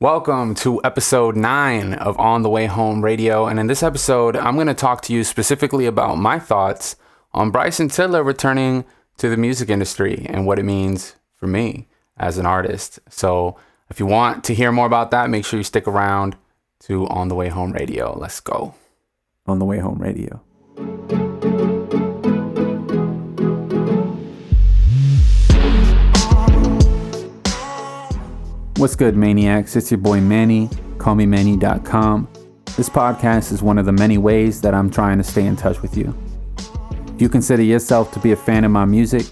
Welcome to episode 9 of OnTheWayHome Radio, and in this episode, I'm going to talk to you specifically about my thoughts on Bryson Tiller returning to the music industry and what it means for me as an artist. So if you want to hear more about that, make sure you stick around to OnTheWayHome Radio. Let's go. OnTheWayHome Radio. What's good, Maniacs? It's your boy Manny. Call me Manny.com. This podcast is one of the many ways that I'm trying to stay in touch with you. If you consider yourself to be a fan of my music,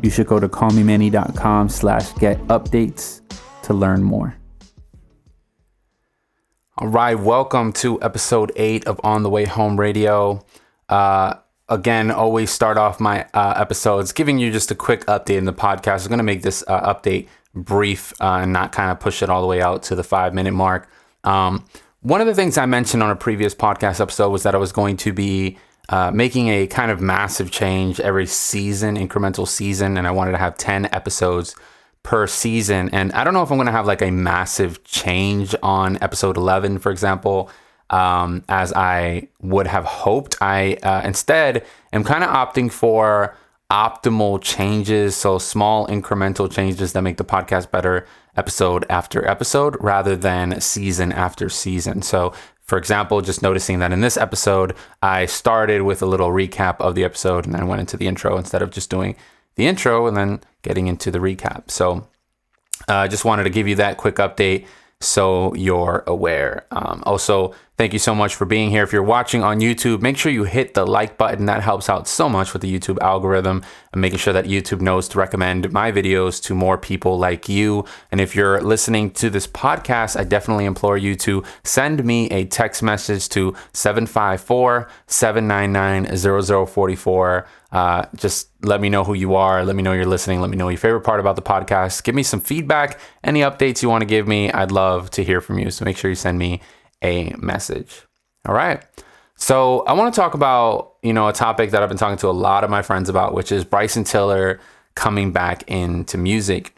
you should go to callmemanny.com/get updates to learn more. All right, welcome to episode 8 of OnTheWayHome Radio. Again, always start off my episodes giving you just a quick update in the podcast. I'm going to make this update brief and not kind of push it all the way out to the 5-minute mark. One of the things I mentioned on a previous podcast episode was that I was going to be making a kind of massive change every season, incremental season, and I wanted to have 10 episodes per season. And I don't know if I'm going to have like a massive change on episode 11, for example, as I would have hoped. I instead am kind of opting for optimal changes, so small incremental changes that make the podcast better episode after episode rather than season after season. So for example, just noticing that in this episode, I started with a little recap of the episode and then went into the intro instead of just doing the intro and then getting into the recap. So I just wanted to give you that quick update so you're aware. Also, thank you so much for being here. If you're watching on YouTube, make sure you hit the like button. That helps out so much with the YouTube algorithm and making sure that YouTube knows to recommend my videos to more people like you. And if you're listening to this podcast, I definitely implore you to send me a text message to 754-799-0044. Just let me know who you are. Let me know you're listening. Let me know your favorite part about the podcast. Give me some feedback. Any updates you want to give me, I'd love to hear from you. So make sure you send me a message. All right. So I want to talk about, a topic that I've been talking to a lot of my friends about, which is Bryson Tiller coming back into music.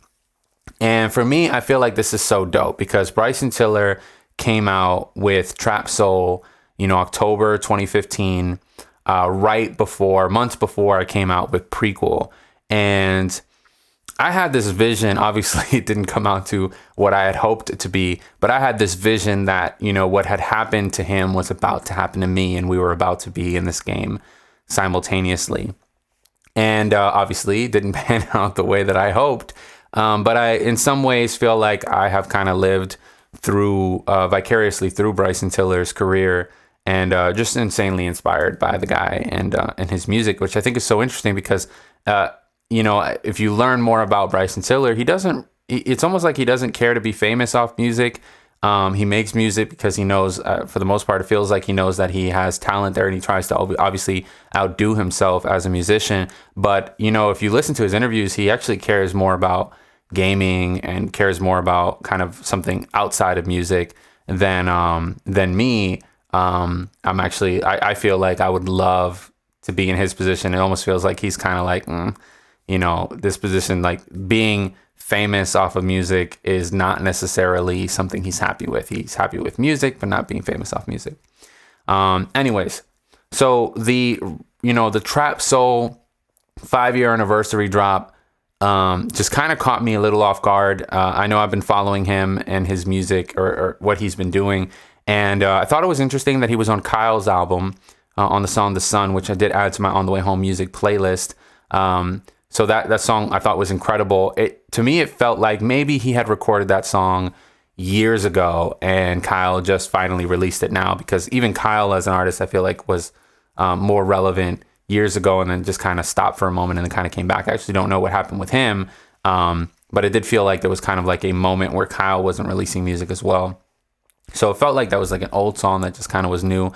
And for me, I feel like this is so dope because Bryson Tiller came out with Trapsoul, October 2015, months before I came out with Prequel. And I had this vision. Obviously, it didn't come out to what I had hoped it to be, but I had this vision that, what had happened to him was about to happen to me, and we were about to be in this game simultaneously. And obviously, it didn't pan out the way that I hoped. But I, in some ways, feel like I have kind of lived through vicariously through Bryson Tiller's career, and just insanely inspired by the guy and his music, which I think is so interesting because if you learn more about Bryson Tiller, it's almost like he doesn't care to be famous off music. He makes music because he knows, for the most part, it feels like he knows that he has talent there and he tries to obviously outdo himself as a musician. But, if you listen to his interviews, he actually cares more about gaming and cares more about kind of something outside of music than me. I feel like I would love to be in his position. It almost feels like he's kind of like, this position, like being famous off of music is not necessarily something he's happy with. He's happy with music, but not being famous off music. Anyways, so the Trapsoul 5-year anniversary drop just kind of caught me a little off guard. I know I've been following him and his music or what he's been doing. And I thought it was interesting that he was on Kyle's album on the song The Sun, which I did add to my On The Way Home music playlist. So that song I thought was incredible. To me, it felt like maybe he had recorded that song years ago and Kyle just finally released it now, because even Kyle as an artist, I feel like was more relevant years ago and then just kind of stopped for a moment and then kind of came back. I actually don't know what happened with him, but it did feel like there was kind of like a moment where Kyle wasn't releasing music as well. So it felt like that was like an old song that just kind of was new.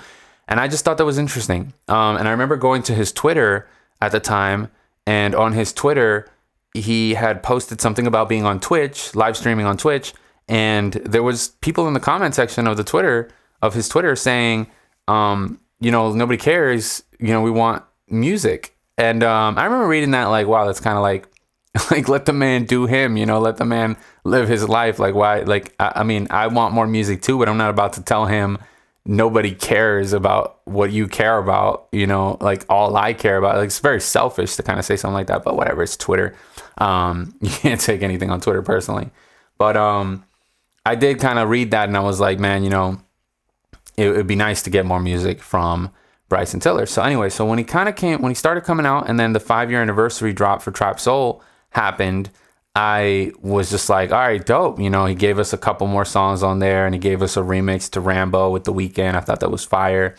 And I just thought that was interesting. And I remember going to his Twitter at the time, and on his Twitter, he had posted something about being on Twitch, live streaming on Twitch. And there was people in the comment section of his Twitter saying, nobody cares. We want music. And I remember reading that like, wow, that's kind of like let the man do him, let the man live his life. Like, why? Like, I mean, I want more music too, but I'm not about to tell him nobody cares about what you care about, you know, like all I care about. Like, it's very selfish to kind of say something like that, but whatever, it's Twitter. You can't take anything on Twitter personally. But I did kind of read that and I was like, man, you know, it would be nice to get more music from Bryson Tiller. So anyway, so when he started coming out and then the 5-year anniversary drop for Trapsoul happened, I was just like, all right, dope. You know, he gave us a couple more songs on there and he gave us a remix to Rambo with The Weeknd. I thought that was fire.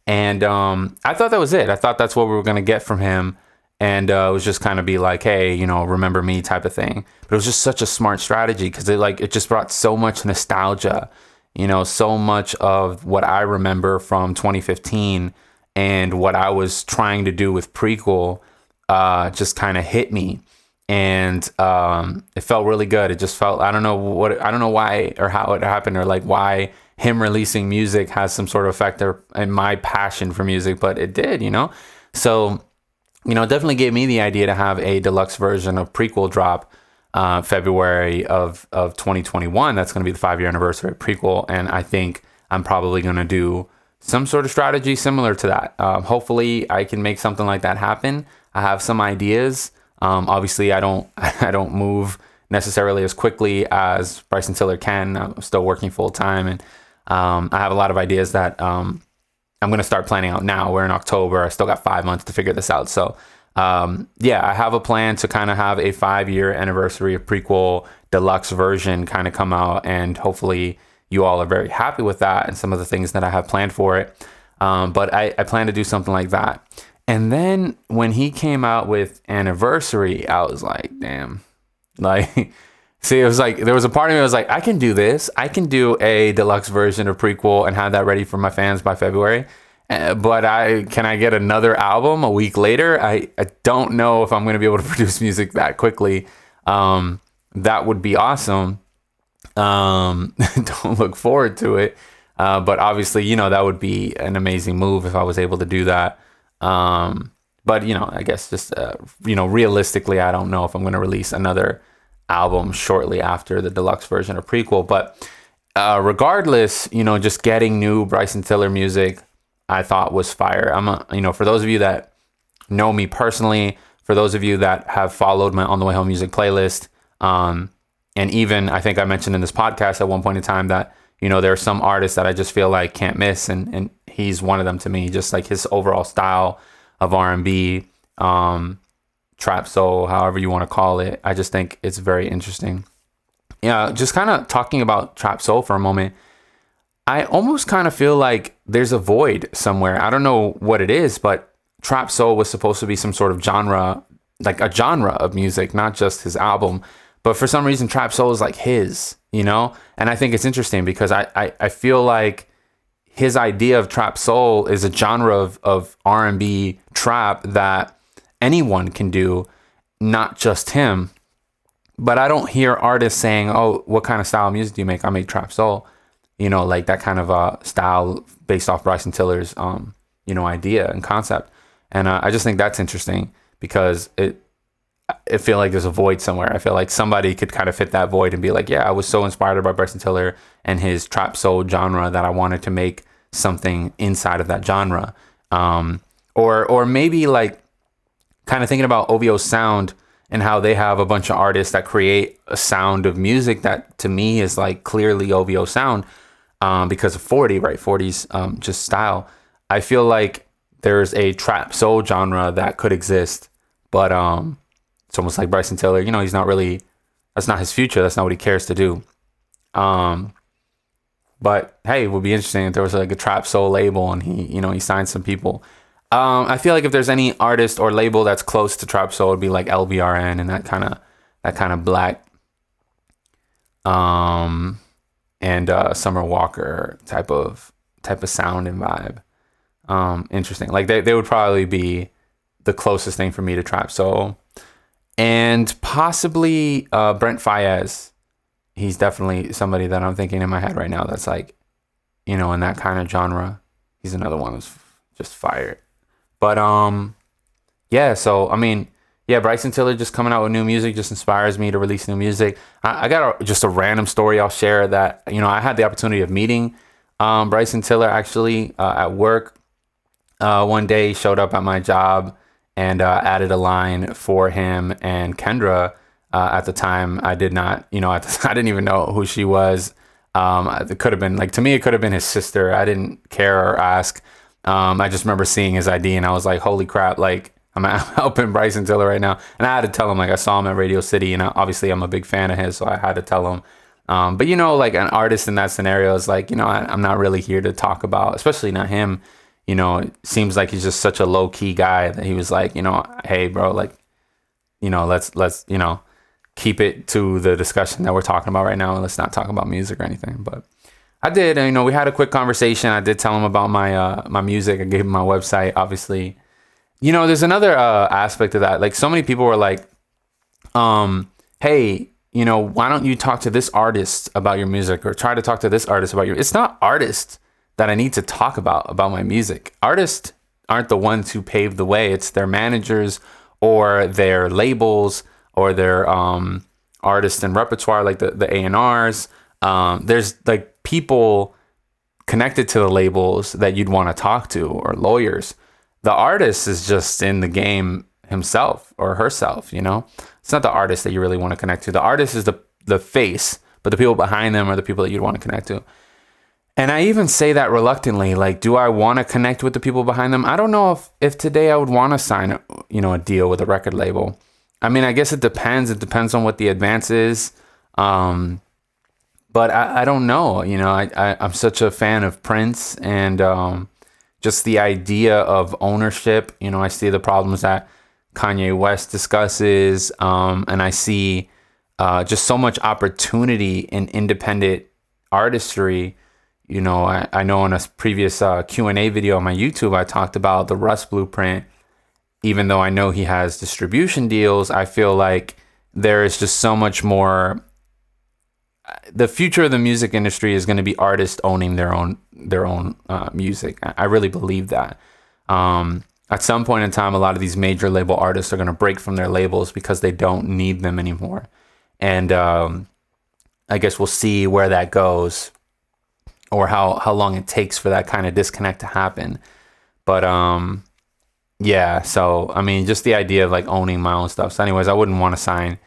And I thought that was it. I thought that's what we were going to get from him. And it was just kind of be like, hey, you know, remember me type of thing. But it was just such a smart strategy because it just brought so much nostalgia, you know, so much of what I remember from 2015 and what I was trying to do with Prequel just kind of hit me. And it felt really good. It just felt, I don't know why or how it happened or like why him releasing music has some sort of effect in my passion for music, but it did, you know? So, you know, it definitely gave me the idea to have a deluxe version of Prequel drop February of 2021. That's going to be the 5-year anniversary of Prequel. And I think I'm probably going to do some sort of strategy similar to that. Hopefully I can make something like that happen. I have some ideas. Obviously I don't move necessarily as quickly as Bryson Tiller can. I'm still working full time and I have a lot of ideas that I'm going to start planning out now. We're in October. I still got 5 months to figure this out. So yeah, I have a plan to kind of have a 5-year anniversary of Prequel Deluxe version kind of come out, and hopefully you all are very happy with that and some of the things that I have planned for it. But I plan to do something like that. And then when he came out with Anniversary, I was like, damn. Like, see, it was like, there was a part of me that was like, I can do this. I can do a deluxe version of Prequel and have that ready for my fans by February. But can I get another album a week later? I don't know if I'm going to be able to produce music that quickly. That would be awesome. Don't look forward to it. But obviously, you know, that would be an amazing move if I was able to do that. But, you know, I guess just, you know, realistically, I don't know if I'm going to release another album shortly after the deluxe version of Prequel. But regardless, you know, just getting new Bryson Tiller music, I thought was fire. You know, for those of you that know me personally, for those of you that have followed my On The Way Home music playlist, and even I think I mentioned in this podcast at one point in time that, you know, there are some artists that I just feel like can't miss, and he's one of them to me. Just like his overall style of R&B, trap soul, however you want to call it. I just think it's very interesting. Yeah, just kind of talking about trap soul for a moment. I almost kind of feel like there's a void somewhere. I don't know what it is, but trap soul was supposed to be some sort of genre, like a genre of music, not just his album. But for some reason, trap soul is like his, you know? And I think it's interesting because I feel like his idea of trap soul is a genre of R&B trap that anyone can do, not just him. But I don't hear artists saying, oh, what kind of style of music do you make? I make trap soul. You know, like that kind of style based off Bryson Tiller's, you know, idea and concept. And I just think that's interesting because I feel like there's a void somewhere. I feel like somebody could kind of fit that void and be like, yeah, I was so inspired by Bryson Tiller and his trap soul genre that I wanted to make something inside of that genre. Or maybe like kind of thinking about OVO's sound and how they have a bunch of artists that create a sound of music that to me is like clearly OVO sound. Because of 40, right? 40's just style. I feel like there's a trap soul genre that could exist, but it's almost like Bryson Tiller. You know, he's not really. That's not his future. That's not what he cares to do. But hey, it would be interesting if there was like a trap soul label and he signed some people. I feel like if there's any artist or label that's close to trap soul, it'd be like LBRN and that kind of black. And Summer Walker type of sound and vibe. Interesting. Like they would probably be the closest thing for me to trap soul. And possibly Brent Faiyaz. He's definitely somebody that I'm thinking in my head right now that's like, you know, in that kind of genre. He's another one who's just fired. But yeah, so I mean, yeah, Bryson Tiller just coming out with new music just inspires me to release new music. I got just a random story I'll share that, I had the opportunity of meeting Bryson Tiller actually at work. One day he showed up at my job and added a line for him and Kendra. At the time, I did not, I didn't even know who she was. It could have been to me, it could have been his sister. I didn't care or ask. I just remember seeing his ID and I was like, holy crap, I'm helping Bryson Tiller right now. And I had to tell him, I saw him at Radio City and obviously I'm a big fan of his, so I had to tell him. But an artist in that scenario is I'm not really here to talk about, especially not him. It seems like he's just such a low key guy that he was like, hey bro, let's keep it to the discussion that we're talking about right now and let's not talk about music or anything. But I did, we had a quick conversation. I did tell him about my music. I gave him my website, obviously. There's another aspect of that. So many people were like, hey, why don't you talk to this artist about your music or try to talk to this artist about your... It's not artists that I need to talk about my music. Artists aren't the ones who pave the way. It's their managers or their labels or their artists and repertoire, like the A&Rs. There's people connected to the labels that you'd want to talk to, or lawyers. The artist is just in the game himself or herself, It's not the artist that you really want to connect to. The artist is the face, but the people behind them are the people that you'd want to connect to. And I even say that reluctantly, do I want to connect with the people behind them? I don't know if today I would want to sign a deal with a record label. I mean, I guess it depends. It depends on what the advance is. But I don't know. I'm such a fan of Prince and just the idea of ownership. I see the problems that Kanye West discusses, and I see just so much opportunity in independent artistry. I know in a previous Q&A video on my YouTube, I talked about the Russ Blueprint. Even though I know he has distribution deals, I feel like there is just so much more. The future of the music industry is going to be artists owning their own music. I really believe that. At some point in time, a lot of these major label artists are going to break from their labels because they don't need them anymore. And I guess we'll see where that goes or how long it takes for that kind of disconnect to happen. But yeah, so I mean, just the idea of owning my own stuff. So anyways, I wouldn't want to sign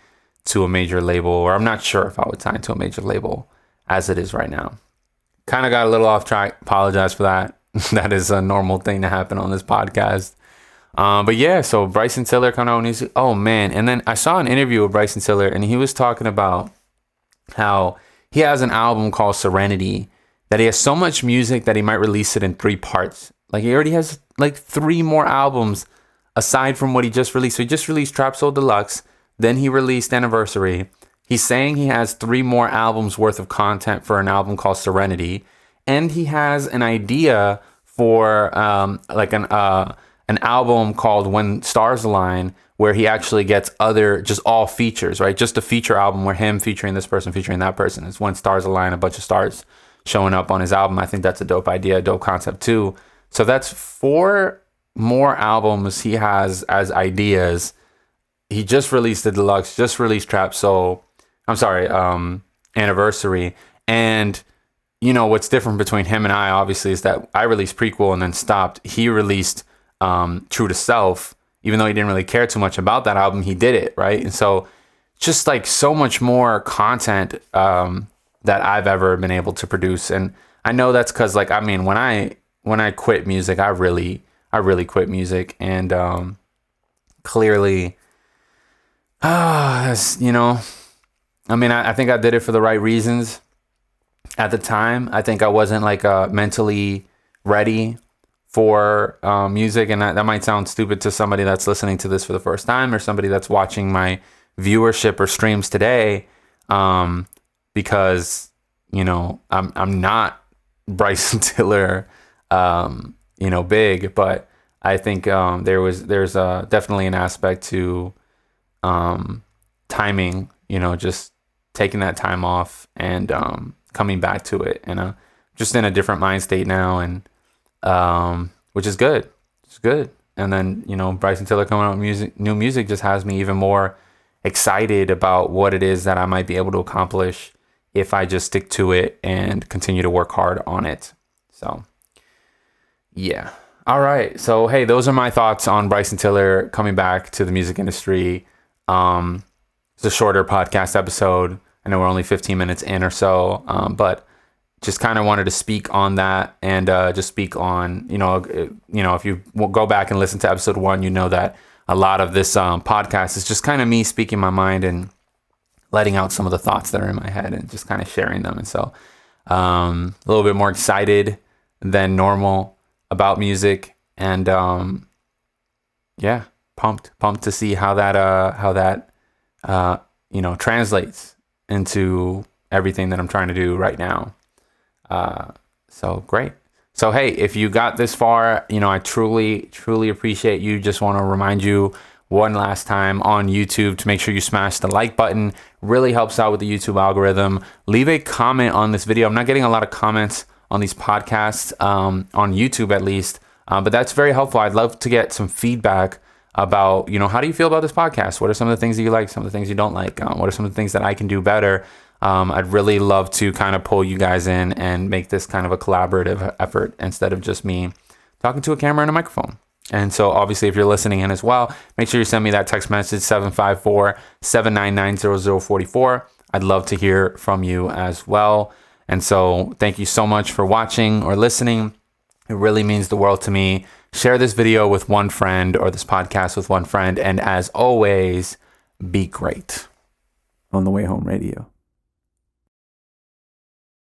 to a major label, or I'm not sure if I would sign to a major label as it is right now. Kind of got a little off track. Apologize for that. That is a normal thing to happen on this podcast. But yeah, so Bryson Tiller coming out and he's, oh man. And then I saw an interview with Bryson Tiller and he was talking about how he has an album called Serenity, that he has so much music that he might release it in 3 parts. He already has 3 more albums aside from what he just released. So he just released Trapsoul Deluxe. Then he released Anniversary. He's saying he has 3 more albums worth of content for an album called Serenity. And he has an idea for an album called When Stars Align, where he actually gets just all features, right? Just a feature album where him featuring this person, featuring that person. It's When Stars Align, a bunch of stars showing up on his album. I think that's a dope idea, a dope concept too. So that's 4 more albums he has as ideas. He just released the Deluxe, just released Trapsoul. Anniversary. And what's different between him and I, obviously, is that I released Prequel and then stopped. He released True to Self. Even though he didn't really care too much about that album, he did it, right? And so just so much more content that I've ever been able to produce. And I know that's because when I quit music, I really quit music. And clearly, I think I did it for the right reasons. At the time, I think I wasn't mentally ready for music, and that might sound stupid to somebody that's listening to this for the first time or somebody that's watching my viewership or streams today, because I'm not Bryson Tiller, big, but I think there's definitely an aspect to timing, just taking that time off and coming back to it, and just in a different mind state now, and which is good. It's good. And then, Bryson Tiller coming out with new music just has me even more excited about what it is that I might be able to accomplish if I just stick to it and continue to work hard on it. So, yeah. All right. So, hey, those are my thoughts on Bryson Tiller coming back to the music industry. It's a shorter podcast episode. I know we're only 15 minutes in or so, but just kind of wanted to speak on that and just speak on, if you go back and listen to episode 1, you know that a lot of this podcast is just kind of me speaking my mind and letting out some of the thoughts that are in my head and just kind of sharing them. And so a little bit more excited than normal about music, and pumped to see how that translates into everything that I'm trying to do right now. So great. So, hey, if you got this far, I truly appreciate you. Just want to remind you one last time on YouTube to make sure you smash the like button. Really helps out with the YouTube algorithm. Leave a comment on this video. I'm not getting a lot of comments on these podcasts, on YouTube at least, but that's very helpful. I'd love to get some feedback about, how do you feel about this podcast? What are some of the things that you like, some of the things you don't like? What are some of the things that I can do better? I'd really love to kind of pull you guys in and make this kind of a collaborative effort instead of just me talking to a camera and a microphone. And so obviously, if you're listening in as well, make sure you send me that text message, 754-799-0044. I'd love to hear from you as well. And so thank you so much for watching or listening. It really means the world to me. Share this video with one friend or this podcast with one friend. And as always, be great. On the Way Home Radio.